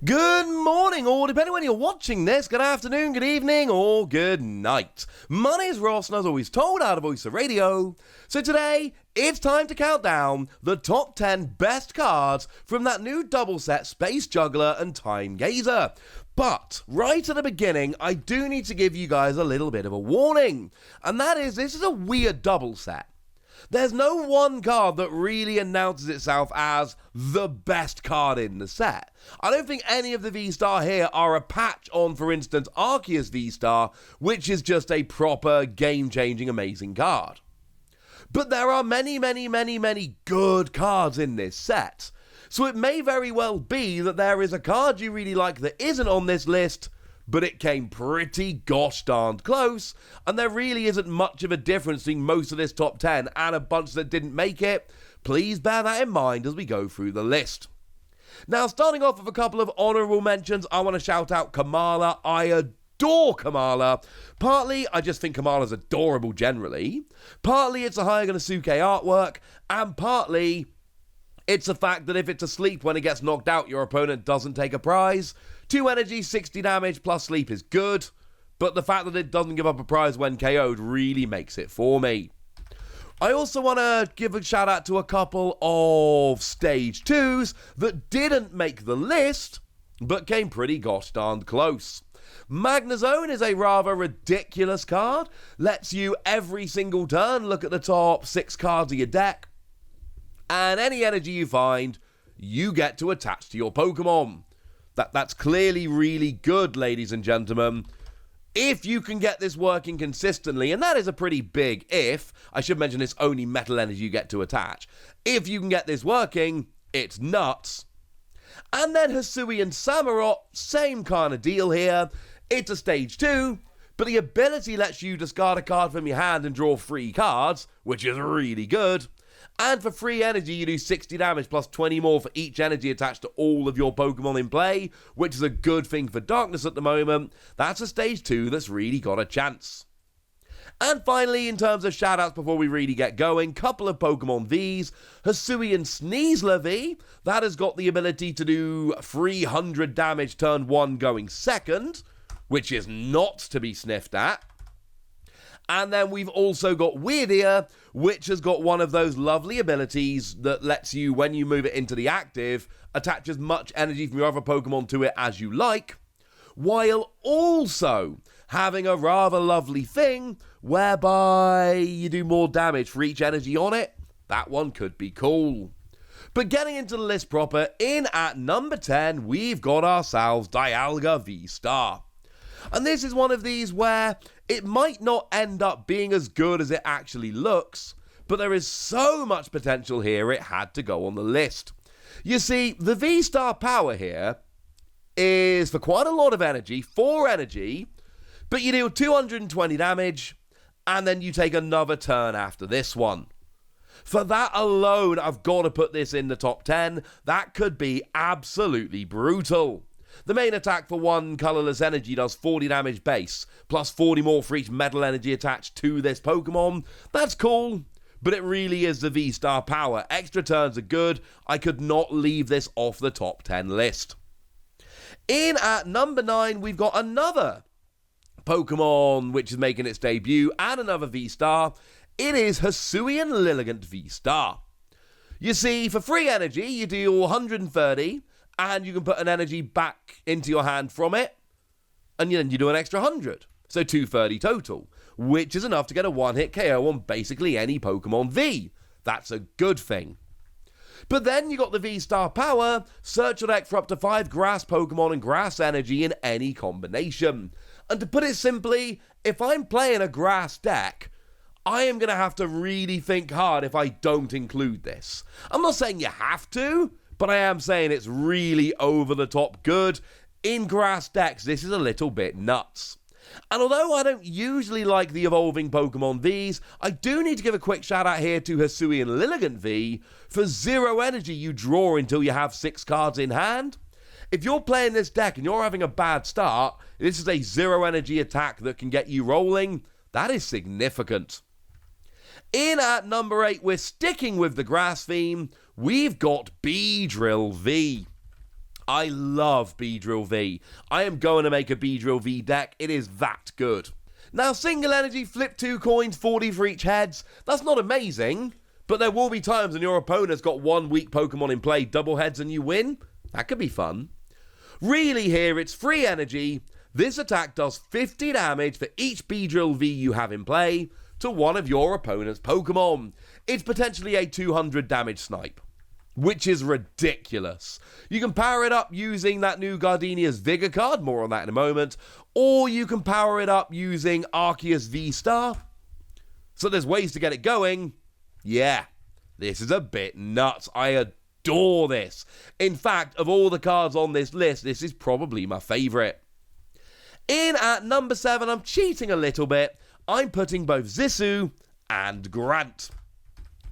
Good morning, or depending when you're watching this, good afternoon, good evening, or good night. My name is Ross, and as always told out of Voice of Radio. So today, it's time to count down the top 10 best cards from that new double set Space Juggler and Time Gazer. But, right at the beginning, I do need to give you guys a little bit of a warning. And that is, this is a weird double set. There's no one card that really announces itself as the best card in the set. I don't think any of the VSTAR here are a patch on, for instance, Arceus VSTAR, which is just a proper, game-changing, amazing card. But there are many good cards in this set. So it may very well be that there is a card you really like that isn't on this list, but it came pretty gosh darned close, and there really isn't much of a difference between most of this top 10 and a bunch that didn't make it. Please bear that in mind as we go through the list. Now, starting off with a couple of honourable mentions, I want to shout out Kamala. I adore Kamala. Partly, I just think Kamala's adorable generally. Partly, it's a Hayaganosuke artwork, and partly, it's the fact that if it's asleep when it gets knocked out, your opponent doesn't take a prize. 2 energy, 60 damage, plus sleep is good, but the fact that it doesn't give up a prize when KO'd really makes it for me. I also want to give a shout out to a couple of Stage 2s that didn't make the list, but came pretty gosh darned close. Magnezone is a rather ridiculous card, lets you every single turn look at the top 6 cards of your deck, and any energy you find, you get to attach to your Pokemon. That's clearly really good, ladies and gentlemen. If you can get this working consistently, and that is a pretty big if, I should mention it's only metal energy you get to attach. If you can get this working, it's nuts. And then Hisuian Samurott, same kind of deal here. It's a stage 2, but the ability lets you discard a card from your hand and draw 3 cards, which is really good. And for free energy, you do 60 damage plus 20 more for each energy attached to all of your Pokemon in play, which is a good thing for Darkness at the moment. That's a stage 2 that's really got a chance. And finally, in terms of shoutouts before we really get going, couple of Pokemon Vs. Hisuian Sneasler V, that has got the ability to do 300 damage turn 1 going second, which is not to be sniffed at. And then we've also got Weirdeer, which has got one of those lovely abilities that lets you, when you move it into the active, attach as much energy from your other Pokemon to it as you like, while also having a rather lovely thing whereby you do more damage for each energy on it. That one could be cool. But getting into the list proper, in at number 10, we've got ourselves Dialga VSTAR. And this is one of these where it might not end up being as good as it actually looks, but there is so much potential here it had to go on the list. You see, the VSTAR power here is for quite a lot of energy, 4 energy, but you deal 220 damage, and then you take another turn after this one. For that alone, I've got to put this in the top 10. That could be absolutely brutal. The main attack for 1 colourless energy does 40 damage base, plus 40 more for each metal energy attached to this Pokemon. That's cool, but it really is the VSTAR power. Extra turns are good. I could not leave this off the top 10 list. In at number 9, we've got another Pokemon which is making its debut, and another VSTAR. It is Hisuian LILLIGANT VSTAR. You see, for free energy, you deal 130, and you can put an energy back into your hand from it, and then you do an extra 100. So 230 total, which is enough to get a one-hit KO on basically any Pokemon V. That's a good thing. But then you got the VSTAR power, search your deck for up to 5 grass Pokemon and grass energy in any combination. And to put it simply, if I'm playing a grass deck, I am going to have to really think hard if I don't include this. I'm not saying you have to, but I am saying it's really over the top good. In grass decks, this is a little bit nuts. And although I don't usually like the evolving Pokemon Vs, I do need to give a quick shout out here to Hisuian LILLIGANT V. For 0 energy, you draw until you have 6 cards in hand. If you're playing this deck and you're having a bad start, this is a 0 energy attack that can get you rolling. That is significant. In at number 8, we're sticking with the grass theme. We've got Beedrill V. I love Beedrill V. I am going to make a Beedrill V deck. It is that good. Now, single energy, flip 2 coins, 40 for each heads. That's not amazing, but there will be times when your opponent's got one weak Pokemon in play, double heads, and you win. That could be fun. Really here, it's free energy. This attack does 50 damage for each Beedrill V you have in play to one of your opponent's Pokemon. It's potentially a 200 damage snipe, which is ridiculous. You can power it up using that new Gardenia's Vigor card, more on that in a moment, or you can power it up using Arceus VSTAR. So there's ways to get it going. Yeah, this is a bit nuts. I adore this. In fact, of all the cards on this list, this is probably my favourite. In at number 7, I'm cheating a little bit. I'm putting both Zissou and Grant.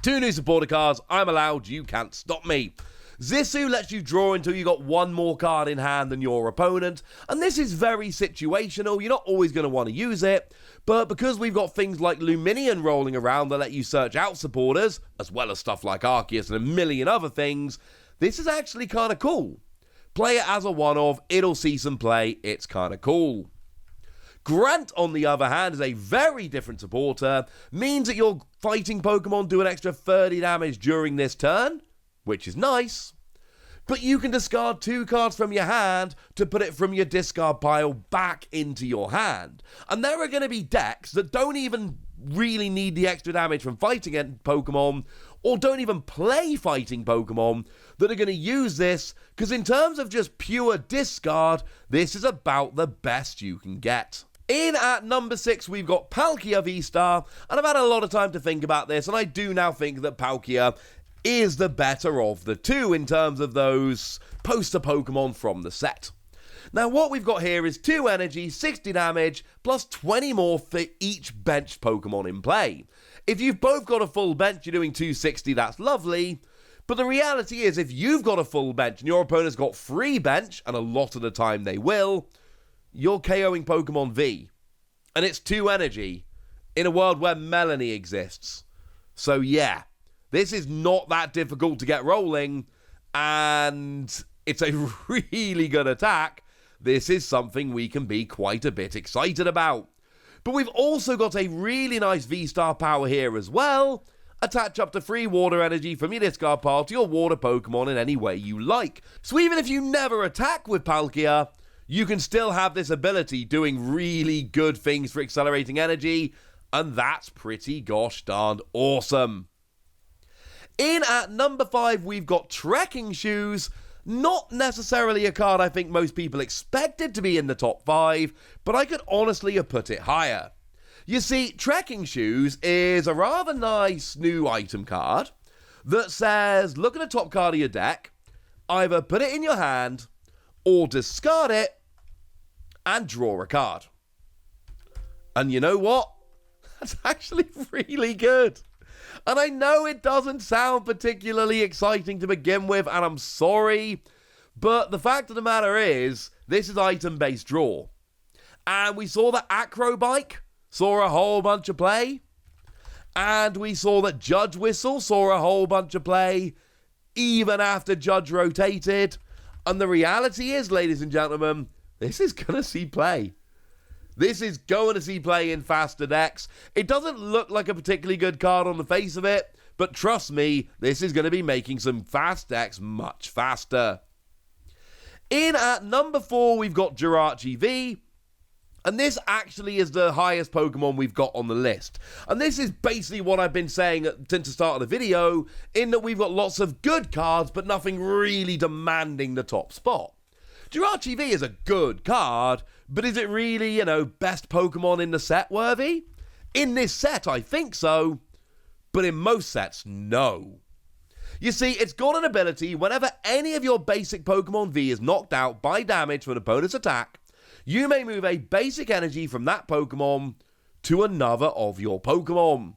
2 new supporter cards. I'm allowed. You can't stop me. Zissou lets you draw until you got one more card in hand than your opponent, and this is very situational. You're not always going to want to use it, but because we've got things like Luminion rolling around that let you search out supporters, as well as stuff like Arceus and a million other things, this is actually kind of cool. Play it as a one-off, it'll see some play, it's kind of cool. Grant, on the other hand, is a very different supporter, means that your fighting Pokemon do an extra 30 damage during this turn, which is nice, but you can discard 2 cards from your hand to put it from your discard pile back into your hand. And there are going to be decks that don't even really need the extra damage from fighting Pokemon, or don't even play fighting Pokemon, that are going to use this, because in terms of just pure discard, this is about the best you can get. In at number 6, we've got Palkia V-Star, and I've had a lot of time to think about this, and I do now think that Palkia is the better of the two in terms of those poster Pokemon from the set. Now, what we've got here is 2 energy, 60 damage, plus 20 more for each bench Pokemon in play. If you've both got a full bench, you're doing 260, that's lovely. But the reality is, if you've got a full bench and your opponent's got free bench, and a lot of the time they will, you're KOing Pokemon V. And it's 2 energy in a world where Melanie exists. So yeah, this is not that difficult to get rolling, and it's a really good attack. This is something we can be quite a bit excited about. But we've also got a really nice V-Star power here as well. Attach up to 3 water energy from your discard pile to your water Pokemon in any way you like. So even if you never attack with Palkia, you can still have this ability doing really good things for accelerating energy, and that's pretty gosh darned awesome. In at number 5, we've got Trekking Shoes. Not necessarily a card I think most people expected to be in the top 5, but I could honestly have put it higher. You see, Trekking Shoes is a rather nice new item card that says, look at the top card of your deck, either put it in your hand, or discard it, and draw a card. And you know what? That's actually really good. And I know it doesn't sound particularly exciting to begin with, and I'm sorry, but the fact of the matter is, this is item-based draw. And we saw that Acrobike saw a whole bunch of play, and we saw that Judge Whistle saw a whole bunch of play, even after Judge rotated. And the reality is, ladies and gentlemen, this is going to see play. This is going to see play in faster decks. It doesn't look like a particularly good card on the face of it, but trust me, this is going to be making some fast decks much faster. In at number 4, we've got Jirachi V, and this actually is the highest Pokemon we've got on the list. And this is basically what I've been saying since the start of the video, in that we've got lots of good cards, but nothing really demanding the top spot. Jirachi V is a good card, but is it really, best Pokemon in the set worthy? In this set, I think so, but in most sets, no. You see, it's got an ability whenever any of your basic Pokemon V is knocked out by damage from an opponent's attack, you may move a basic energy from that Pokemon to another of your Pokemon.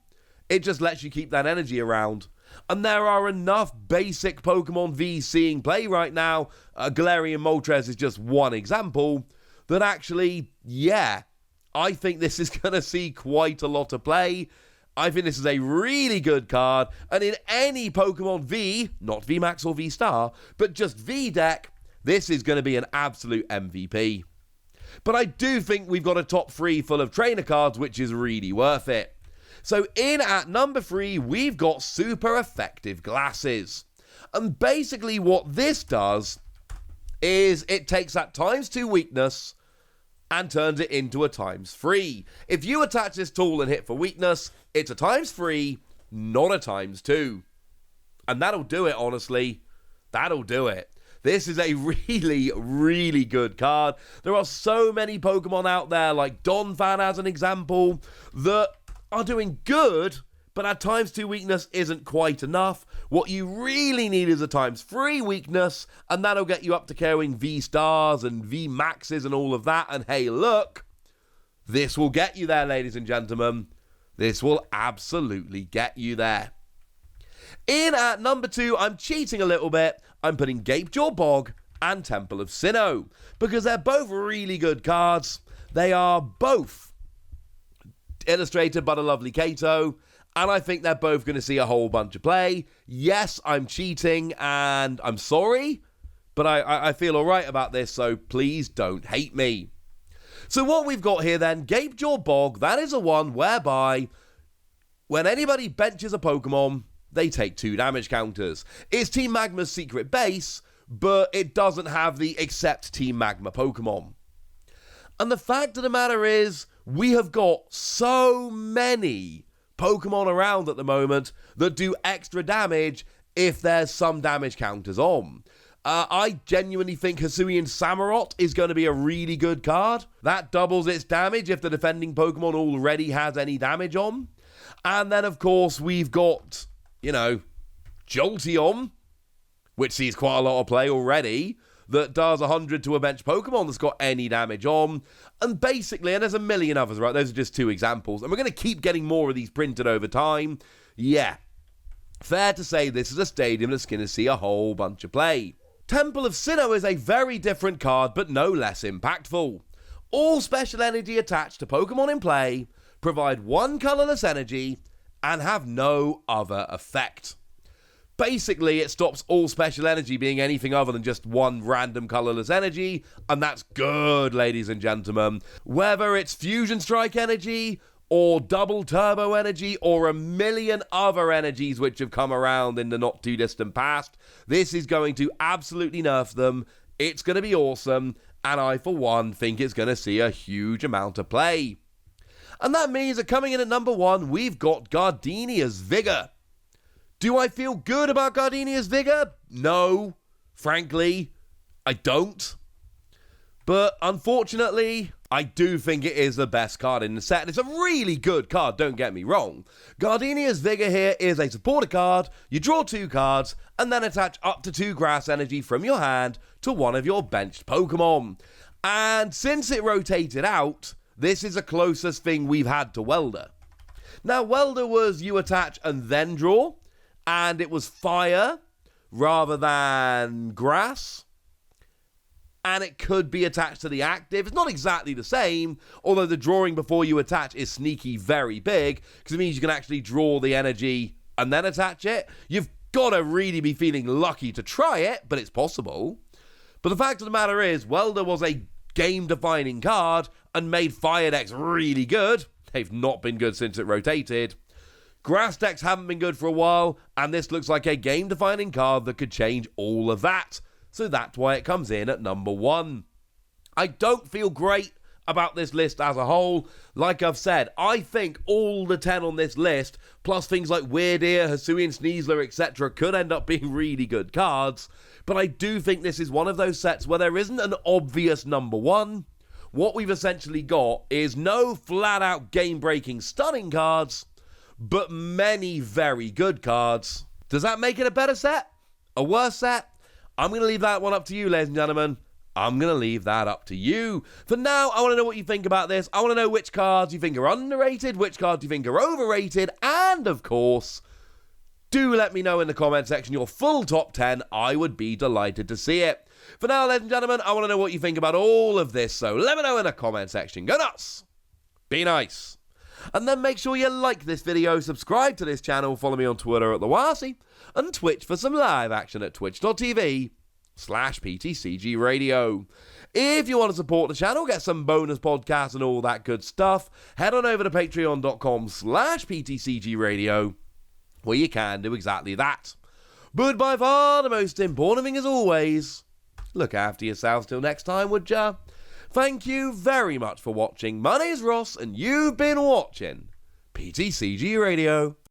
It just lets you keep that energy around. And there are enough basic Pokemon V seeing play right now, Galarian Moltres is just one example, that actually, yeah, I think this is going to see quite a lot of play. I think this is a really good card, and in any Pokemon V, not VMAX or V-Star, but just V deck, this is going to be an absolute MVP. But I do think we've got a top 3 full of trainer cards, which is really worth it. So in at number 3, we've got super effective glasses. And basically what this does is it takes that ×2 weakness and turns it into a ×3. If you attach this tool and hit for weakness, it's a ×3, not a ×2. And that'll do it, honestly. That'll do it. This is a really, really good card. There are so many Pokemon out there, like Donphan as an example, that are doing good, but at ×2 weakness isn't quite enough. What you really need is a ×3 weakness, and that'll get you up to carrying VSTARs and VMAXs and all of that. And hey, look, this will get you there, ladies and gentlemen. This will absolutely get you there. In at number 2, I'm cheating a little bit. I'm putting Gapejaw Bog and Temple of Sinnoh, because they're both really good cards. They are both illustrated by the lovely Kato, and I think they're both going to see a whole bunch of play. Yes, I'm cheating, and I'm sorry, but I feel alright about this, so please don't hate me. So what we've got here then, Gapejaw Bog, that is a one whereby when anybody benches a Pokemon, they take 2 damage counters. It's Team Magma's secret base, but it doesn't have the except Team Magma Pokemon. And the fact of the matter is, we have got so many Pokemon around at the moment that do extra damage if there's some damage counters on. I genuinely think Hisuian Samurott is going to be a really good card. That doubles its damage if the defending Pokemon already has any damage on. And then, of course, we've got, you know, Jolteon, which sees quite a lot of play already, that does 100 to a bench Pokemon that's got any damage on. And basically, and there's a million others, right? Those are just 2 examples. And we're going to keep getting more of these printed over time. Yeah, fair to say this is a stadium that's going to see a whole bunch of play. Temple of Sinnoh is a very different card, but no less impactful. All special energy attached to Pokemon in play provide 1 colorless energy and have no other effect. Basically, it stops all special energy being anything other than just 1 random colorless energy, and that's good, ladies and gentlemen. Whether it's Fusion Strike energy, or Double Turbo energy, or a million other energies which have come around in the not too distant past, this is going to absolutely nerf them. It's going to be awesome, and I, for one, think it's going to see a huge amount of play. And that means that coming in at number 1, we've got Gardenia's Vigor. Do I feel good about Gardenia's Vigor? No. Frankly, I don't. But unfortunately, I do think it is the best card in the set. It's a really good card, don't get me wrong. Gardenia's Vigor here is a supporter card. You draw 2 cards, and then attach up to 2 grass energy from your hand to one of your benched Pokemon. And since it rotated out, this is the closest thing we've had to Welder. Now, Welder was you attach and then draw, and it was fire rather than grass. And it could be attached to the active. It's not exactly the same, although the drawing before you attach is sneaky very big, because it means you can actually draw the energy and then attach it. You've got to really be feeling lucky to try it, but it's possible. But the fact of the matter is, Welder was a game-defining card and made fire decks really good. They've not been good since it rotated. Grass decks haven't been good for a while, and this looks like a game-defining card that could change all of that. So that's why it comes in at number 1. I don't feel great about this list as a whole. Like I've said, I think all the 10 on this list, plus things like Weirdeer, Hisuian Sneasler, etc., could end up being really good cards. But I do think this is one of those sets where there isn't an obvious number 1. What we've essentially got is no flat-out game-breaking stunning cards, but many very good cards. Does that make it a better set? A worse set? I'm going to leave that one up to you, ladies and gentlemen. I'm going to leave that up to you. For now, I want to know what you think about this. I want to know which cards you think are underrated, which cards you think are overrated, and, of course, do let me know in the comment section your full top 10. I would be delighted to see it. For now, ladies and gentlemen, I want to know what you think about all of this, so let me know in the comment section. Go nuts! Be nice! And then make sure you like this video, subscribe to this channel, follow me on Twitter at the Wasi, and Twitch for some live action at twitch.tv/VSTAR. patreon.com/PTCG Radio. If you want to support the channel, get some bonus podcasts and all that good stuff, head on over to patreon.com/PTCG Radio, where you can do exactly that. But by far the most important thing, as always, look after yourselves till next time, would ya? Thank you very much for watching. My name's Ross, and you've been watching PTCG Radio.